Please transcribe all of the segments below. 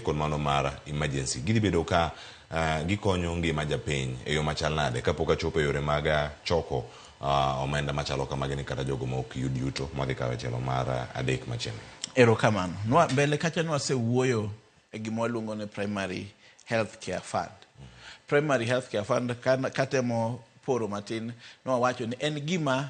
kod mano mar emergency gidhi bedo ka gikonyo ngima japiny e yo machal nade kapok achopo e yore mag choko omenda machalo kamagi ni kata jogo ma ok yud yuto madhi kawe tielo mar adek machielo. Erokamano. Nwa mbele kacha nwasewuoyo e gima waluongo ni Primary Healthcare Fund. Primary Healthcare Fund katemo poro matin nwawacho ni en gima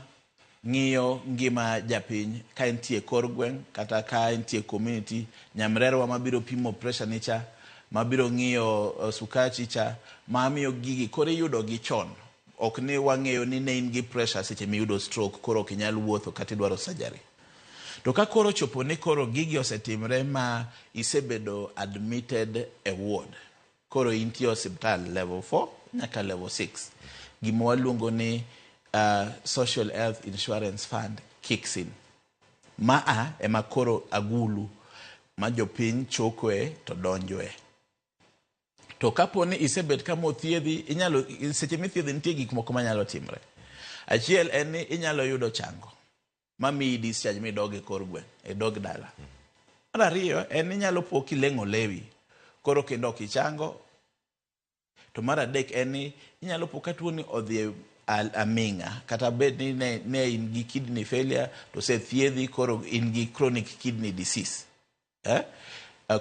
ng'iyo ngima japiny ka entie kor gweng' kata ka entie community, nyamrerwa mabiro pimo pressure nicha, mabiro ng'iyo sukari cha, mamiyo gigi koro iyudo gi chon. Ok ni wang'eyo ni ne in gi pressure seche miyudo stroke koro ok inyal wuotho kata idwaro surgery. To ka koro chopo ni koro gigi osetimre ma isebedo admitted e ward, koro intie hospital level 4 nyaka level 6, gima waluongo ni Social Health Insurance Fund kicks in. Maa ema koro agulu ma jopiny chokoe to donjoe. To kapo ni isebet kama othiedhi, inyalo seche mithiedhi nitie gik moko manyalo timre. Achiel en ni inyalo yudo chango mamiyi discharge midog e kor gweng', e dog dala. Mar ariyo en ni inyalo po kileng'o lewi koro kendo ok ichango. To mar adek en ni inyalo po ka tuo ni odhi aming'a kata bed ni ne in gi kidney failure to se thiedhi koro in gi chronic kidney disease.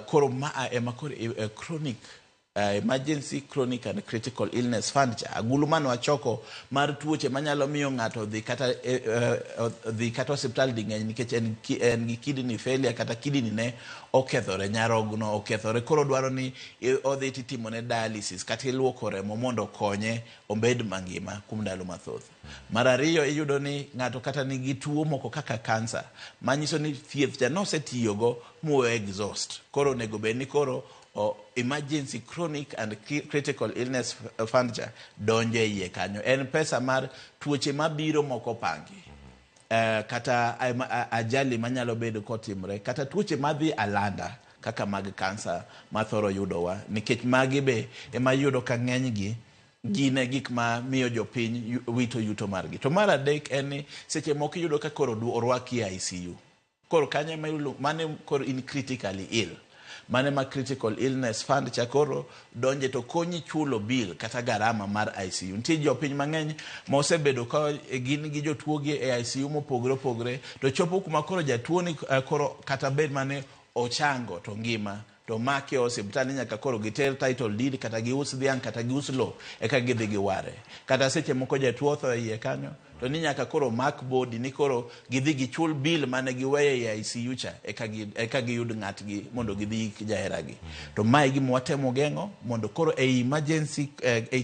Koro maa ema koro chronic emergency chronic and critical illness fund cha agulu mano wachoko mar tuoche manyalo miyo ng'ato dhi kata hospital ding'eny nikech en gi kidney failure kata kidney ne okethore, nyarogno okethore, koro dwaro ni odhi titimo ne dialysis kata iluoko remo mondo konye obed mangima kuom ndalo mathoth. Mar ariyo iyudo ni ng'ato kata nigi tuo moko kaka cancer manyiso ni thieth cha nosetiyogo mo exhaust, koro nego bed ni koro emergency chronic and critical illness fund cha donje iye kanyo. En pesa mar tuoche mabiro moko pangi. Kata ajali manyalo bedo kotimre, kata tuoche madhi alanda kaka mag cancer mathoro yudowa, nikech magi be ema yudo ka ng'enygi gine gik ma miyo jopiny wito yuto margi. To mar adek en ni seche moko yudo ka koro orwaki ICU. Koro kanye mane koro in critically ill. Mane ma critical illness fund cha koro donje to konyi chulo bill kata garama mar ICU. Nitie jopiny mang'eny ma osebedo ka gin gi jotuogi e ICU mopogre to chopo kuma koro jatuo ni koro kata bed mane ochango to ngima to make hospital nyaka koro giter title deed kata gius dhiang' kata gius lo eka gidhi giware. Kata seche moko jatuo tho iye kanyo to ni nyaka koro mak body ni koro gidhi gichul bill mane giweye e ICU cha eka giyud ng'atgi mondo gidhi jaheragi. To mae gima watemo geng'o mondo koro e emergency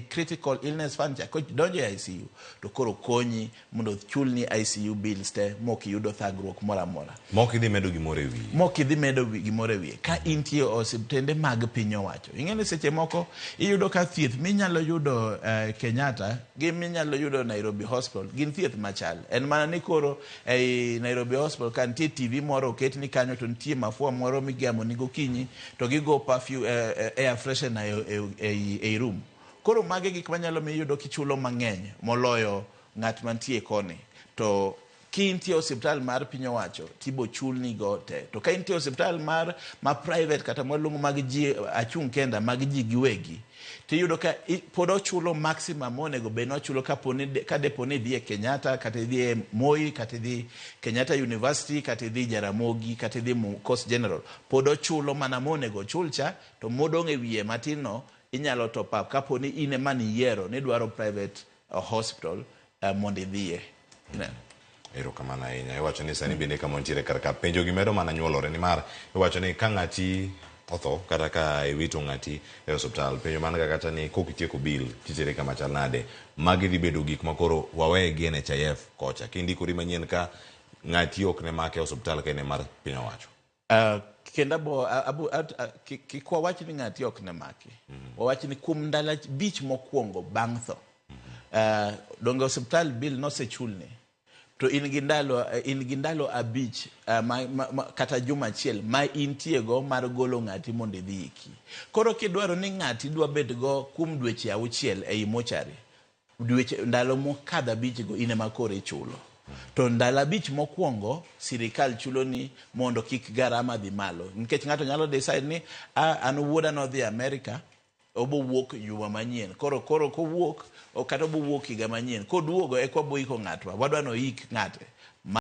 critical illness fund cha donjo e ICU to koro konyi mondo chulni ICU bills te mok yudo thagruok moro amora. Mok idhi medo gimoro e wiye. Mok idhi medo gimoro e wiye. Ka intie osiptende mag piny owacho, ing'eni seche moko iyudo ka thieth minyalo yudo Kenyatta gi minyalo yudo Nairobi Hospital gin thieth machal. En mana ni koro ei Nairobi Hospital ka nitie TV moro oket ni kanyo to nitie mafua moro migamo ni gokinyi to gigo perfume air freshener e room. Koro mage gik manyalo mi yudo kichulo mang'eny moloyo ng'at mantie koni. To ki intie hospital mar piny owacho tibo chulni go te. To ka intie hospital ma private kata molungu mag ji achung' kenda mag ji giwegi, tiyudo ka pod ochulo maximum onego beno chulo ka deponi dhi e Kenyatta kata dhi e Moi kata dhi Kenyatta University kata dhi Jaramogi kata dhi Coast General, pod ochulo mana monego chulcha to modong' e wiye matino inyalo top up kaponi ine mani yiero ni dwaro private hospital mondo idhiye. Erokamano ahinya. Iwacho ni sani bende kama ntiere karka penjo gimedo mana nyuolore ni mar iwacho ni ka ng'ati otho kata ka iwito ng'ati e hospital penjo man kata ni kokitieko bill titere kama chal nade, magi dhi bedo gik makoro wawe gi NHIF kocha kindikori manyien ka ng'ati ok ne make hospital ka ne mar piny owacho. Kenda bo kwa wach ni ng'ati ok ne make. Wawach ni kum ndala bich mokwongo bang' tho. Donge hospital bill no se chulne. To in gi ndalo abich kata juma achiel ma intiego mar golo ng'ati mondo idhi iki. Koro kidwaro ni ng'ati dwa bed go kum dweche 6 ei mochari, ndalo mokadho abich go ine makore chulo. To ndalo 5 mokwongo sirikal chulo ni mondo kik garama dhi malo. Nikech ng'ato nyalo decide ni an wuoda no dhi America, obo wuok juma manyien. Koro kowuok kata obo wuok higa manyien. Koduogo e kwa boiko ng'atwa. Wadwa no hik ng'ate.